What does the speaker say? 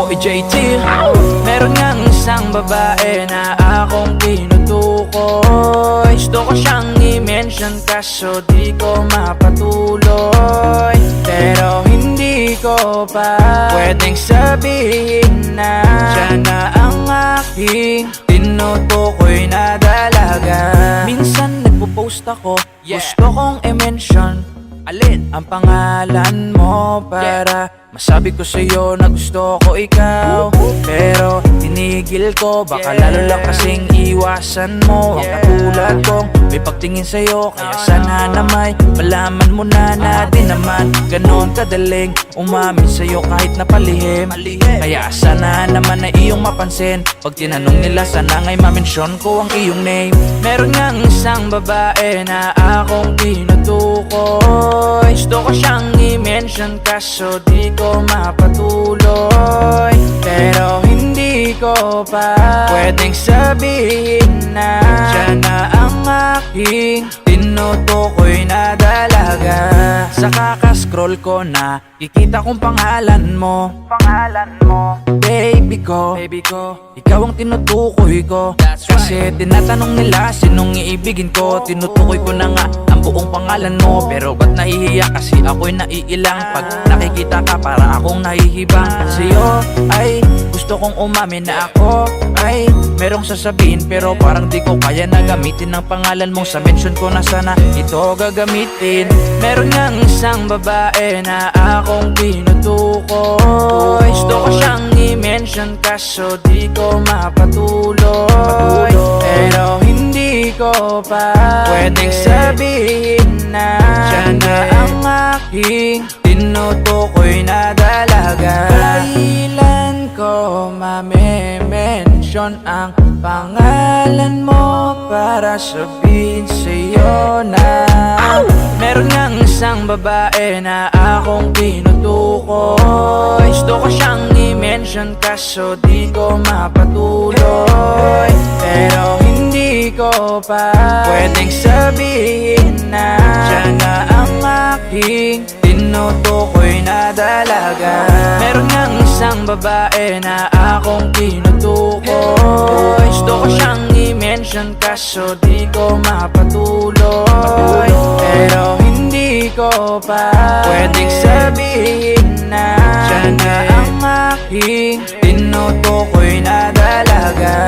boy JT. Meron ngang isang babae na akong tinutukoy. Gusto ko siyang i-mention kaso di ko mapatuloy. Pero hindi ko pa pwedeng sabihin na siya na ang aking tinutukoy na dalaga. Minsan nagpo-post ako, gusto kong i-mention alin ang pangalan mo para masabi ko sa'yo na gusto ko ikaw. Pero tinigil ko, baka lalo lang kasing iwasan mo. Ang katulad kong may pagtingin sa'yo, kaya sana na may malaman mo na di naman ganon kadaling umamin sa'yo kahit na palihim. Kaya sana naman na iyong mapansin pag tinanong nila, sana nga'y mamensyon ko ang iyong name. Meron ngang isang babae na akong tinutukoy. Gusto ko siyang i-mention kaso di ko mapatuloy. Pero hindi ko pa pwedeng sabihin na siya na ang aking tinutukoy na dalaga. Sa kakascroll ko na kikita kong pangalan mo. Baby ko, ikaw ang tinutukoy ko. Kasi tinatanong nila sinong iibigin ko. Tinutukoy ko na nga ang buong pangalan mo. Pero ba't nahihiya kasi ako'y naiilang pag nakikita ka para akong nahihibang. Sa'yo ay gusto kong umamin na ako ay merong sasabihin, pero parang di ko kaya na gamitin ang pangalan mo. Sa mention ko na sana ito gagamitin. Meron ngang isang babae na akong tinutukoy. Gusto ko siyang i-mention kaso di ko mapatuloy. Pero hindi ko pa pwedeng sabihin na siya na ang aking tinutukoy na dalaga. Kailan ko mame-mention ang pangalan mo para sabihin sa'yo na meron ngang isang babae na akong tinutukoy. Gusto ko siyang i-mention kaso di ko mapatuloy. Pero hindi ko pa pwedeng sabihin na siya na ang aking tinutukoy na dalaga. Meron ngang isang babae na akong tinutukoy. Gusto ko siyang i-mention kaso di ko mapatuloy. Pero hindi ko pa pwedeng sabihin na siya na ang aking tinutukoy na dalaga.